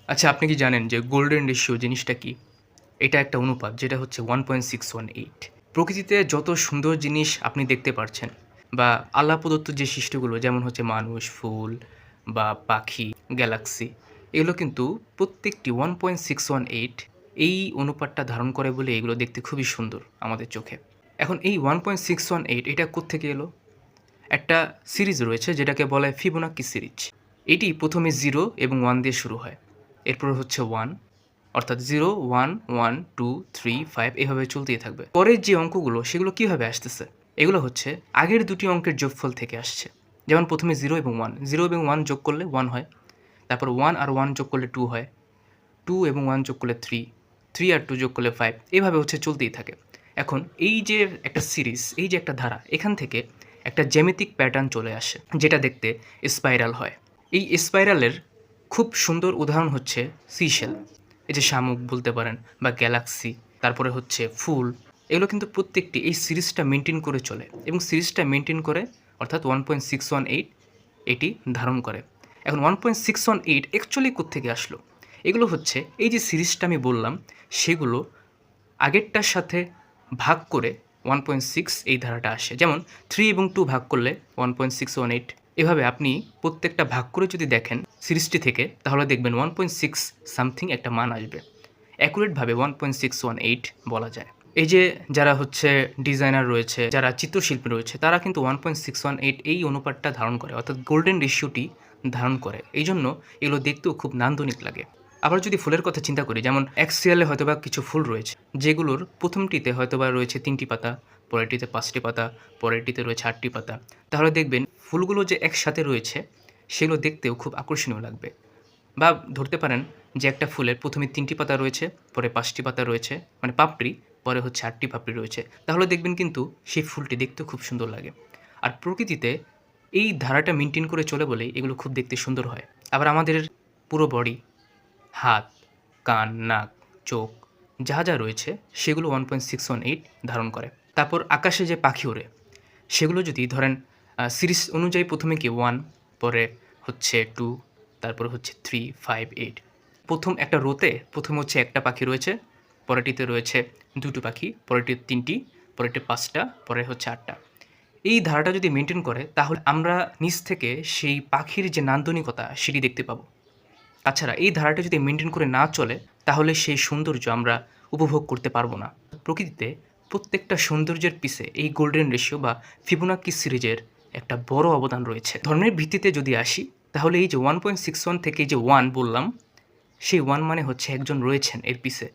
আচ্ছা, আপনি কি জানেন যে গোল্ডেন রেশিও জিনিসটা কি? এটা একটা অনুপাত যেটা হচ্ছে 1.618। প্রকৃতিতে যত সুন্দর জিনিস আপনি দেখতে পারছেন বা আল্লাহ প্রদত্ত যে সৃষ্টিগুলো যেমন হচ্ছে মানুষ, ফুল বা পাখি, গ্যালাক্সি এগুলো কিন্তু প্রত্যেকটি 1.618 এই অনুপাতটা ধারণ করে বলে এগুলো দেখতে খুবই সুন্দর আমাদের চোখে। এখন এই 1.618 এটা কোত্থেকে এলো? একটা সিরিজ রয়েছে যেটাকে বলে ফিবোনাক্কি সিরিজ। এটি প্রথমে 0 এবং 1 দিয়ে শুরু হয়। এরপর হচ্ছে 1 অর্থাৎ 0, 1, 1, 2, 3, 5 এভাবে চলতেই থাকবে। পরের যে অঙ্কগুলো সেগুলো কিভাবে আসতেছে? এগুলো হচ্ছে আগের দুটি অঙ্কের যোগফল থেকে আসছে। যেমন প্রথমে 0 এবং 1, 0 এবং 1 যোগ করলে 1 হয়। তারপর 1 আর 1 যোগ করলে 2 হয়। 2 এবং 1 যোগ করলে 3, 3 আর 2 যোগ করলে 5 এভাবে হচ্ছে চলতেই থাকে। এখন এই যে একটা সিরিজ, এই যে একটা ধারা, এখান থেকে একটা জ্যামিতিক প্যাটার্ন চলে আসে যেটা দেখতে স্পাইরাল হয়। এই স্পাইরালের খুব সুন্দর উদাহরণ হচ্ছে সিশেল। এই যে শামুক বলতে পারেন বা গ্যালাক্সি, তারপরে হচ্ছে ফুল, এগুলো কিন্তু প্রত্যেকটি এই সিরিজটা মেনটেন করে চলে এবং সিরিজটা মেনটেন করে অর্থাৎ 1.618 এটি ধারণ করে। এখন 1.618 অ্যাকচুয়ালি কোত্থেকে আসলো? এগুলো হচ্ছে এই যে সিরিজটা আমি বললাম সেগুলো আগেরটার সাথে ভাগ করে 1.6 এই ধারাটা আসে। যেমন 3 এবং 2 ভাগ করলে 1.618 এভাবে আপনি প্রত্যেকটা ভাগ করে যদি দেখেন সিরিজটি থেকে তাহলে দেখবেন 1.6 সামথিং একটা মান আসবে। অ্যাকুরেটভাবে 1.618 বলা যায়। এই যে যারা হচ্ছে ডিজাইনার রয়েছে, যারা চিত্রশিল্পী রয়েছে তারা কিন্তু 1.618 এই অনুপাতটা ধারণ করে অর্থাৎ গোল্ডেন রেশিওটি ধারণ করে। এইজন্য এগুলো দেখতেও খুব নান্দনিক লাগে। আবার যদি ফুলের কথা চিন্তা করি যেমন অ্যাক্সিয়ালে হয়তোবা কিছু ফুল রয়েছে যেগুলোর প্রথমটিতে হয়তোবা রয়েছে 3টি পাতা, পরেরটিতে 5টি পাতা, পরেরটিতে রয়েছে 8টি পাতা। তাহলে দেখবেন ফুলগুলো যে একসাথে রয়েছে সেগুলো দেখতেও খুব আকর্ষণীয় লাগবে। বা ধরতে পারেন যে একটা ফুলের প্রথমে 3টি পাতা রয়েছে, পরে 5টি পাতা রয়েছে, মানে পাপড়ি, পরে হচ্ছে 8টি পাপড়ি রয়েছে। তাহলে দেখবেন কিন্তু সেই ফুলটি দেখতেও খুব সুন্দর লাগে। আর প্রকৃতিতে এই ধারাটা মেইনটেইন করে চলে বলেই এগুলো খুব দেখতে সুন্দর হয়। আবার আমাদের পুরো বডি, হাত, কান, নাক, চোখ যা রয়েছে সেগুলো 1.618 ধারণ করে। তারপর আকাশে যে পাখি ওড়ে সেগুলো যদি ধরেন সিরিজ অনুযায়ী প্রথমে কি 1, পরে হচ্ছে 2, তারপরে হচ্ছে 3, 5, 8। প্রথম একটা রোতে প্রথমে হচ্ছে একটা পাখি রয়েছে, পরেরটিতে রয়েছে 2টো পাখি, পরেরটিতে 3টি, পরেরটি 5টা, পরে হচ্ছে 8টা। এই ধারাটা যদি মেইনটেইন করে তাহলে আমরা নিচ থেকে সেই পাখির যে নান্দনিকতা সেটি দেখতে পাবো। তাছাড়া এই ধারাটা যদি মেইনটেইন করে না চলে তাহলে সেই সৌন্দর্য আমরা উপভোগ করতে পারবো না। প্রকৃতিতে প্রত্যেকটা সৌন্দর্যের পিছে এই গোল্ডেন রেশিও বা ফিবোনাক্কি সিরিজের একটা বড় অবদান রয়েছে। ধর্মের ভিত্তিতে যদি আসি তাহলে এই যে 1.61 থেকে যে 1 বললাম সেই 1 মানে হচ্ছে একজন রয়েছেন এর পিছে,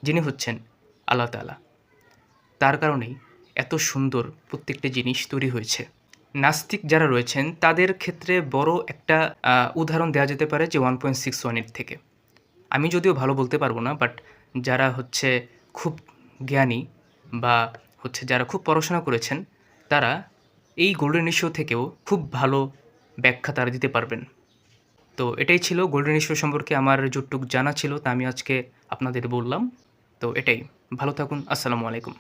যিনি হচ্ছেন আল্লাহ তাআলা। তার কারণেই এত সুন্দর প্রত্যেকটা জিনিস তৈরি হয়েছে। নাস্তিক যারা রয়েছেন তাদের ক্ষেত্রে বড় একটা উদাহরণ দেওয়া যেতে পারে যে 1.618 থেকে। আমি যদিও ভালো বলতে পারবো না, বাট যারা হচ্ছে খুব জ্ঞানী বা হচ্ছে যারা খুব পড়াশোনা করেছেন তারা এই গোল্ডেন রেশিও থেকেও খুব ভালো ব্যাখ্যা তারা দিতে পারবেন। তো এটাই ছিল গোল্ডেন রেশিও সম্পর্কে আমার যতটুকু জানা ছিল তা আমি আজকে আপনাদের বললাম। তো এটাই। ভালো থাকুন। আসসালামু আলাইকুম।